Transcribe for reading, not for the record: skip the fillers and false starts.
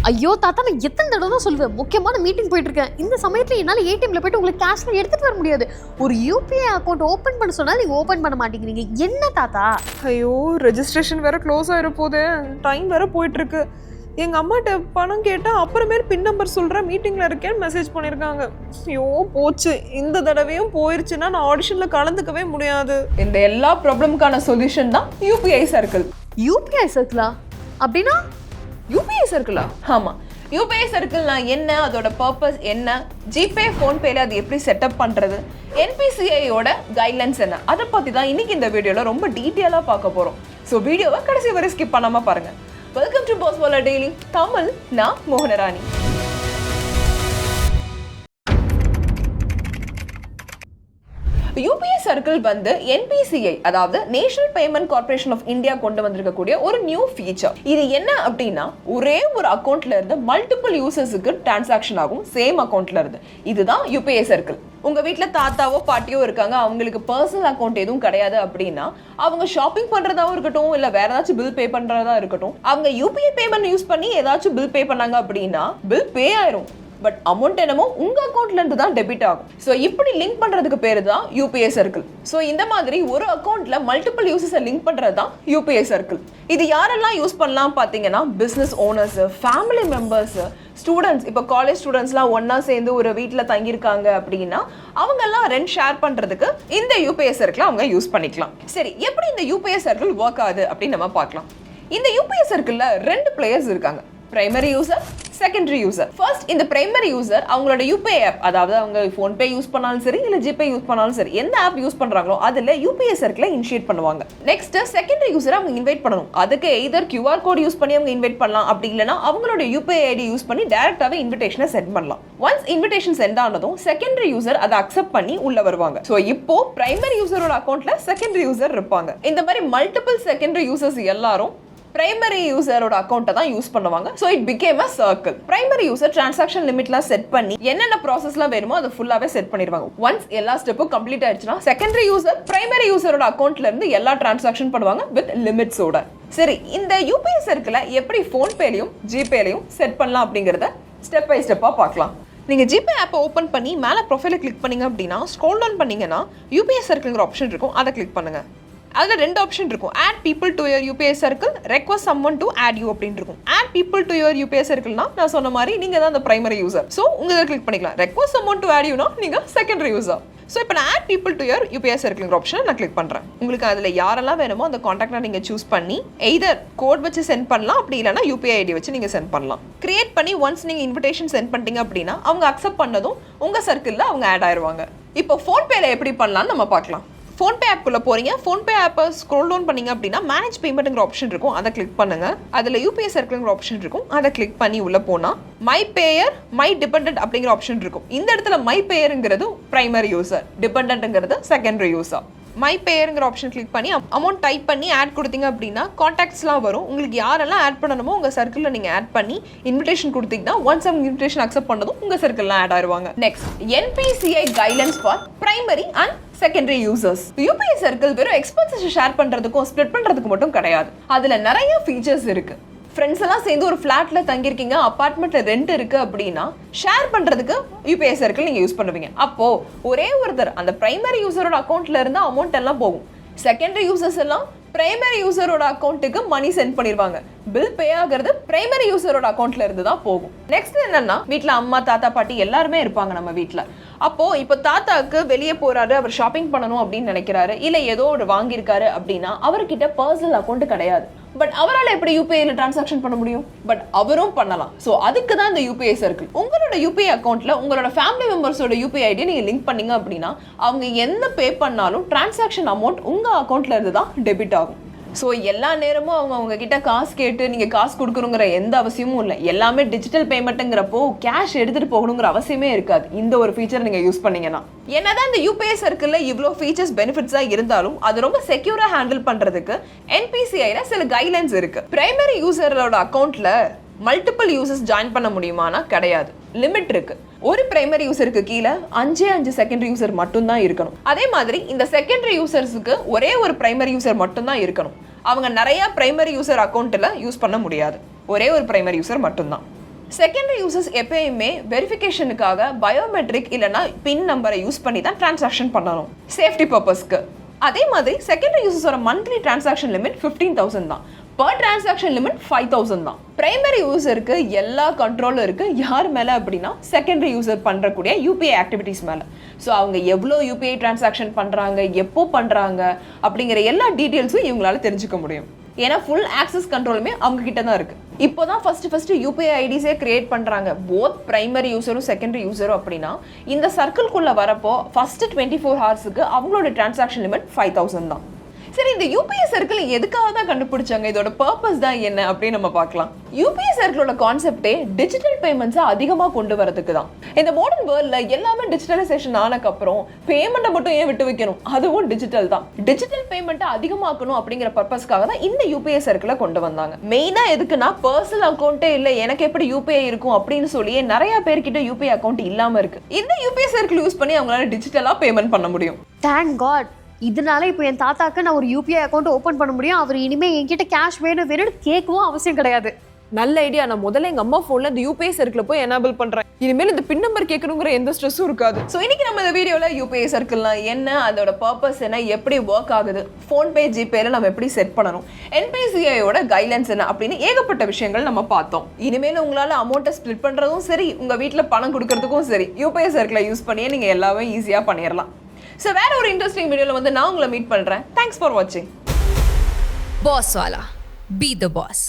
ஐயோ தாத்தா, நான் எத்தனை தடவை தான் சொல்லுவேன், முக்கியமான மீட்டிங் போயிட்டு இருக்கேன், இந்த சமயத்தில் என்னால் ஏடிஎம்ல போயிட்டு உங்களுக்கு கேஷ்ல எடுத்துட்டு வர முடியாது. ஒரு யூபிஐ அக்கௌண்ட் ஓப்பன் பண்ண சொன்னால் நீங்கள் ஓப்பன் பண்ண மாட்டேங்கிறீங்க, என்ன தாத்தா? ஐயோ, ரெஜிஸ்ட்ரேஷன் வேற க்ளோஸ் ஆகிட போதே, டைம் வேற போயிட்டு இருக்கு. எங்கள் அம்மாட்ட பணம் கேட்டால் அப்புறமேல் பின் நம்பர் சொல்கிறேன், மீட்டிங்கில் இருக்கேன்னு மெசேஜ் பண்ணியிருக்காங்க. ஐயோ போச்சு, இந்த தடவையும் போயிருச்சுன்னா நான் ஆடிஷனில் கலந்துக்கவே முடியாது. இந்த எல்லா ப்ராப்ளமுக்கான சொல்யூஷன் தான் யூபிஐ சர்க்கிள். யூபிஐ சர்க்கிளா? அப்படின்னா யூபிஐ சர்க்கிளா? ஆமாம், யூபிஐ சர்க்கிள்னா என்ன, அதோட பர்பஸ் என்ன, ஜிபே ஃபோன்பேல அது எப்படி செட்டப் பண்ணுறது, என்பிசிஐயோட கைட்லைன்ஸ் என்ன, அதை பற்றி தான் இன்னைக்கு இந்த வீடியோவில் ரொம்ப டீட்டெயிலாக பார்க்க போகிறோம். ஸோ வீடியோவை கடைசி வரை ஸ்கிப் பண்ணாமல் பாருங்கள். Welcome to Pass Wala Daily Tamil. நான் மோகனராணி. யூபிஐ சர்க்கிள் வந்து என்பிசிஐ, அதாவது National Payment Corporation of India கொண்டு வந்திருக்கக்கூடிய ஒரு நியூ ஃபீச்சர். இது என்ன அப்படின்னா, ஒரே ஒரு அக்கௌண்ட்ல இருந்து மல்டிபிள் யூசர்ஸுக்கு டிரான்சாக்ஷன் ஆகும் சேம் அக்கௌண்ட்ல இருந்து. இதுதான் யூபிஐ சர்க்கிள். உங்க வீட்டுல தாத்தாவோ பாட்டியோ இருக்காங்க, அவங்களுக்கு பர்சனல் அக்கௌண்ட் எதுவும் கிடையாது அப்படின்னா, அவங்க ஷாப்பிங் பண்றதாவும் இருக்கட்டும், இல்ல வேற ஏதாச்சும் பில் பே பண்றதா இருக்கட்டும், அவங்க யூபிஐ பேமெண்ட் யூஸ் பண்ணி ஏதாச்சும் பில் பே பண்ணாங்க அப்படின்னா பில் பே ஆயிரும். பட் அமௌண்ட் என்னமோ உங்க அக்கௌண்ட்ல இருந்து தான் டெபிட் ஆகும். ஸோ இப்படி லிங்க் பண்றதுக்கு பேரு தான் யூபிஐ சர்க்கிள். ஸோ இந்த மாதிரி ஒரு அக்கௌண்ட்ல மல்டிபிள் யூசர்ஸை லிங்க் பண்றது தான் யூபிஐ சர்க்கிள். இது யாரெல்லாம் யூஸ் பண்ணலாம் பார்த்தீங்கன்னா, business owners, family members, students. இப்போ காலேஜ் ஸ்டூடெண்ட்ஸ்லாம் ஒன்னா சேர்ந்து ஒரு வீட்டில் தங்கியிருக்காங்க அப்படின்னா அவங்கெல்லாம் ரெண்ட் ஷேர் பண்றதுக்கு இந்த யூபிஐ சர்க்கிள் அவங்க யூஸ் பண்ணிக்கலாம். சரி, எப்படி இந்த யூபிஐ சர்க்கிள் ஒர்க் ஆகுது அப்படின்னு நம்ம பார்க்கலாம். இந்த யூபிஐ சர்க்கிள்ல 2 பிளேயர்ஸ் இருக்காங்க, primary user, secondary user. First, இந்த பிரைமரி யூசர் அவங்களோட யூபிஐ ஆப், அதாவது அவங்க ஃபோன்பே யூஸ் பண்ணாலும் சரி, இல்ல ஜிபே யூஸ் பண்ணாலும் சரி, எந்த ஆப் யூஸ் பண்றாங்களோ அதுல யூபிஐ சர்க்கிளை இனிஷியேட் பண்ணுவாங்க. நெக்ஸ்ட், செகண்டரி யூசர் அவங்க இன்வைட் பண்ணணும். அதுக்கு எய்தர் QR கோட் யூஸ் பண்ணி அவங்க இன்வைட் பண்ணலாம், அப்படி இல்லைன்னா அவங்களோட யூபிஐ ஐடி யூஸ் பண்ணி டைரக்டாவே இன்விடேஷனை சென்ட் பண்ணலாம். ஒன்ஸ் இன்விடேஷன் சென்ட் ஆனதும் செகண்டரி யூசர் அதை அக்செப்ட் பண்ணி உள்ள வருவாங்க. ஸோ இப்போ பிரைமரி யூசரோட அக்கௌண்ட்ல செகண்டரி யூசர் இருப்பாங்க. இந்த மாதிரி மல்டிபிள் செகண்டரி யூசர்ஸ் எல்லாரும் பிரைமரி யூசரோட அக்கௌண்ட்டை தான் யூஸ் பண்ணுவாங்க. So it became a circle. Primary user transaction லிமிட்லாம் செட் பண்ணி என்னென்ன ப்ராசஸ்லாம் வேணுமோ அதை ஃபுல்லாவே செட் பண்ணிடுவாங்க. ஒன்ஸ் எல்லா ஸ்டெப்பும் கம்ப்ளீட் ஆயிடுச்சுன்னா செகண்டரி யூசர் பிரைமரி யூசரோட அக்கௌண்ட்ல இருந்து எல்லா டிரான்சாக்ஷன் பண்ணுவாங்க வித் லிமிட்ஸோட. சரி, இந்த யூபிஐ சர்க்கிளை எப்படி ஃபோன்பேலையும் ஜிபேலையும் செட் பண்ணலாம் அப்படிங்கிறத ஸ்டெப் பை ஸ்டெப்பாக பார்க்கலாம். நீங்கள் ஜிபே ஆப்பை ஓப்பன் பண்ணி மேலே ப்ரொஃபைலை கிளிக் பண்ணீங்க அப்படின்னா, ஸ்க்ரோல் டவுன் பண்ணீங்கன்னா யூபிஐ சர்க்கிள்ங்கிற ஆப்ஷன் இருக்கும், அதை கிளிக் பண்ணுங்க. அதில் 2 ஆப்ஷன் இருக்கும், add people to your UPI circle, request someone to add you அப்படின்னு இருக்கும். Add people to your UPI சர்க்கிள்னா நான் சொன்ன மாதிரி நீங்கள் தான் அந்த பிரைமரி யூசர், ஸோ உங்கள் இதை கிளிக் பண்ணிக்கலாம். ரெக்வஸ்ட் சம்மன் டு ஆட் யூனா நீங்கள் செகண்டரி யூசர். ஸோ இப்போ நான் add people to your UPI சர்க்கிள்ங்கிற ஆப்ஷனை நான் கிளிக் பண்ணுறேன். உங்களுக்கு அதில் யாரெல்லாம் வேணுமோ அந்த காண்டாக்டை நீங்கள் சூஸ் பண்ணி எய்தர் கோட் வச்சு சென்ட் பண்ணலாம், அப்படி இல்லைனா யூபிஐ ஐடி வச்சு நீங்கள் சென்ட் பண்ணலாம். கிரியேட் பண்ணி ஒன்ஸ் நீங்கள் இன்விடேஷன் சென்ட் பண்ணிட்டீங்க அப்படின்னா அவங்க அக்செப்ட் பண்ணதும் உங்கள் சர்க்கிளில் அவங்க ஆட் ஆயிடுவாங்க. இப்போ ஃபோன்பேல எப்படி பண்ணலாம்னு நம்ம பார்க்கலாம். ஃபோன்பே ஆப்குள்ளே போறீங்க. ஃபோன்பே ஆப்பை ஸ்க்ரோல் டவுன் பண்ணீங்க அப்படின்னா மேனேஜ் பேமெண்ட்ங்கிற ஆப்ஷன் இருக்கும், அதை கிளிக் பண்ணுங்க. அதில் யூபிஐ சர்க்கிள்ங்கிற ஆப்ஷன் இருக்கும், அதை கிளிக் பண்ணி உள்ள போனால் மை பேயர், மை டிபெண்டன்ட் அப்படிங்கிற ஆப்ஷன் இருக்கும். இந்த இடத்துல மை பேயருங்கிறது பிரைமரி யூசர், டிபெண்டன்ட்ங்கிறது செகண்டரி யூசர். மை பேயருங்கிற ஆப்ஷன் கிளிக் பண்ணி அமௌண்ட் டைப் பண்ணி ஆட் கொடுத்தீங்க அப்படின்னா காண்டாக்ட்ஸ்லாம் வரும். உங்களுக்கு யாரெல்லாம் ஆட் பண்ணணுமோ உங்கள் சர்க்கிளில் நீங்கள் ஆட் பண்ணி இன்விடேஷன் கொடுத்தீங்கன்னா ஒன்ஸ் அவங்க இன்விடேஷன் அக்செப்ட் பண்ணதும் உங்கள் சர்க்கிள்லாம் ஆட் ஆயிடுவாங்க. Next, NPCI guidelines for primary and secondary users. UPI circle வெறும் எக்ஸ்பென்சஸ் ஷேர் பண்றதுக்கும் ஸ்ப்ளிட் பண்றதுக்கு மட்டும் கிடையாது, அதுல நிறைய ஃபீச்சர்ஸ் இருக்கு. ஃப்ரெண்ட்ஸ் எல்லாம் சேர்ந்து ஒரு ஃபிளாட்ல தங்கியிருக்கீங்க, அபார்ட்மெண்ட்ல ரெண்ட் இருக்கு அப்படின்னா ஷேர் பண்றதுக்கு யூபிஐ சர்க்கிள் நீங்க யூஸ் பண்ணுவீங்க. அப்போ ஒரே ஒருத்தர் அந்த பிரைமரி யூசரோட அக்கௌண்ட்ல இருந்து அமௌண்ட் எல்லாம் போகும், செகண்டரி யூசர்ஸ் எல்லாம் பிரைமரி யூசரோட அக்கௌண்ட்டுக்கு மணி சென்ட் பண்ணிடுவாங்க. பில் பே ஆகிறது பிரைமரி யூசரோட அக்கௌண்ட்ல இருந்து தான் போகும். நெக்ஸ்ட் என்னன்னா, வீட்டில் அம்மா தாத்தா பாட்டி எல்லாருமே இருப்பாங்க நம்ம வீட்டில். அப்போ இப்போ தாத்தாவுக்கு வெளியே போறாரு, அவர் ஷாப்பிங் பண்ணணும் அப்படின்னு நினைக்கிறாரு, இல்லை ஏதோ ஒரு வாங்கியிருக்காரு அப்படின்னா அவர்கிட்ட பர்சனல் அக்கௌண்ட் கிடையாது. பட் அவரால் எப்படி யூபிஐல டிரான்சாக்ஷன் பண்ண முடியும்? பட் அவரும் பண்ணலாம். ஸோ அதுக்கு தான் இந்த யூபிஐ சர்க்கிள். உங்களோட யூபிஐ அக்கௌண்ட்ல உங்களோட ஃபேமிலி மெம்பர்ஸோட யூபிஐ ஐடி நீங்க லிங்க் பண்ணீங்க அப்படின்னா அவங்க என்ன பே பண்ணாலும் டிரான்சாக்ஷன் அமௌண்ட் உங்க அக்கௌண்ட்ல இருந்து தான் டெபிட் ஆகும். ஸோ எல்லா நேரமும் அவங்க கிட்ட காசு கேட்டு நீங்கள் காசு கொடுக்கணுங்கிற எந்த அவசியமும் இல்லை. எல்லாமே டிஜிட்டல் பேமெண்ட்டுங்கிறப்போ கேஷ் எடுத்துகிட்டு போகணுங்கிற அவசியமே இருக்காது இந்த ஒரு ஃபீச்சர் நீங்கள் யூஸ் பண்ணீங்கன்னா. என்னதான் இந்த யூபிஐ சர்க்கிளில் இவ்வளோ ஃபீச்சர்ஸ் பெனிஃபிட்ஸாக இருந்தாலும் அது ரொம்ப செக்யூராக ஹேண்டில் பண்ணுறதுக்கு NPCIல சில கைட்லைன்ஸ் இருக்குது. பிரைமரி யூசரோட அக்கௌண்ட்டில் மல்டிபிள் யூசர்ஸ் ஜாயின் பண்ண முடியுமானா கிடையாது, லிமிட் இருக்கு. ஒரு பிரைமரி யூசருக்கு கீழே 5 செகண்டரி யூசர் மட்டும் தான் இருக்கணும். அதே மாதிரி இந்த செகண்டரி யூசர்ஸுக்கு ஒரே ஒரு பிரைமரி யூசர் மட்டும் தான் இருக்கணும். அவங்க நிறைய பிரைமரி யூசர் அக்கௌண்ட்ல யூஸ் பண்ண முடியாது, ஒரே ஒரு பிரைமரி யூசர் மட்டும்தான். செகண்டரி யூசர்ஸ் எப்பயுமே வெரிஃபிகேஷனுக்காக பயோமெட்ரிக் இல்லைனா பின் நம்பரை யூஸ் பண்ணி தான் டிரான்சாக்ஷன் பண்ணணும் சேஃப்டி பர்பஸ்க்கு. அதே மாதிரி செகண்டரி யூசர்ஸோட மந்த்லி டிரான்சாக்ஷன் லிமிட் 15,000 தான். பர் டிரான்சாக்ஷன் லிமிட் 5,000 தான். பிரைமரி யூசருக்கு எல்லா கண்ட்ரோலும் இருக்கு. யார் மேல அப்படின்னா செகண்டரி யூசர் பண்றக்கூடிய யூபிஐ ஆக்டிவிட்டிஸ் மேல. ஸோ அவங்க எவ்வளோ யூபிஐ டிரான்சாக்ஷன் பண்றாங்க, எப்போ பண்றாங்க அப்படிங்கிற எல்லா டீட்டெயில்ஸும் இவங்களால தெரிஞ்சுக்க முடியும். ஏன்னா ஃபுல் ஆக்சஸ் கண்ட்ரோலுமே அவங்க கிட்ட தான் இருக்கு. இப்போதான் ஃபர்ஸ்ட் யூபிஐ ஐடிஸே கிரியேட் பண்றாங்க, போத் பிரைமரி யூசரும் செகண்டரி யூசரும். அப்படின்னா இந்த சர்க்கிள்குள்ள வரப்போ ஃபர்ஸ்ட் 24 ஹவர்ஸுக்கு அவங்களோட டிரான்சாக்ஷன் லிமிட் 5,000 தான். சரி, இந்த யூபிஐ சர்க்கிள் எதுக்காக தான் கண்டுபிடிச்சாங்க, இதோட பர்பஸ் தான் என்ன அப்படின்னு நம்ம பார்க்கலாம். யூபிஐ சர்க்கிளோட கான்செப்டே டிஜிட்டல் பேமெண்ட்ஸை அதிகமாக கொண்டு வரதுக்கு தான். இந்த மாடர்ன் வேர்ல்ட்ல எல்லாமே டிஜிட்டலைசேஷன் ஆனக்கப்புறம் பேமெண்ட்டை மட்டும் ஏன் விட்டு வைக்கணும், அதுவும் டிஜிட்டல் தான். டிஜிட்டல் பேமெண்ட்டை அதிகமாக்கணும் அப்படிங்கிற பர்பஸ்க்காக தான் இந்த யூபிஐ சர்க்கிளை கொண்டு வந்தாங்க. மெயினா எதுக்குன்னா பர்சனல் அக்கௌண்ட்டே இல்லை, எனக்கு எப்படி யூபிஐ இருக்கும் அப்படின்னு சொல்லி நிறைய பேர்கிட்ட யூபிஐ அக்கௌண்ட் இல்லாம இருக்கு. இந்த யூபிஐ சர்க்கிள் யூஸ் பண்ணி அவங்களால டிஜிட்டலா பேமெண்ட் பண்ண முடியும். Thank God. இதனால இப்போ என் தாத்தாக்கு நான் ஒரு யூபிஐ அக்கௌண்ட் ஓப்பன் பண்ண முடியும். அவர் இனிமே என்கிட்ட கேஷ் வேணும் கேட்கவும் அவசியம் கிடையாது. நல்ல ஐடியா. நான் முதல்ல எங்க அம்மா போன்ல இந்த யூபிஐ சர்க்கிள் போய் எனேபிள் பண்றேன். இனிமேல் இந்த பின் நம்பர் கேட்கணுங்கிற எந்த ஸ்ட்ரெஸ்ஸும் இருக்காது. ஸோ இன்னைக்கு நம்ம இந்த வீடியோல யூபிஐ சர்க்கிள்னா என்ன, அதோட பர்பஸ் என்ன, எப்படி ஒர்க் ஆகுது, ஃபோன்பே ஜிபேல நம்ம எப்படி செட் பண்ணணும், என்பிசிஐயோட கைட்லைன்ஸ் என்ன அப்படின்னு ஏகப்பட்ட விஷயங்கள் நம்ம பார்த்தோம். இனிமேல் உங்களால அமௌண்ட்டை ஸ்ப்ளிட் பண்றதும் சரி, உங்க வீட்டில் பணம் கொடுக்கறதுக்கும் சரி, யூபிஐ சர்க்கிளை யூஸ் பண்ணியே நீங்க எல்லாமே ஈஸியா பண்ணிடலாம். ஸோ வேற ஒரு இன்ட்ரெஸ்டிங் வீடியோல வந்து நான் உங்களை மீட் பண்றேன். தேங்க்ஸ் ஃபார் வாட்சிங். Boss Wala. Be the boss.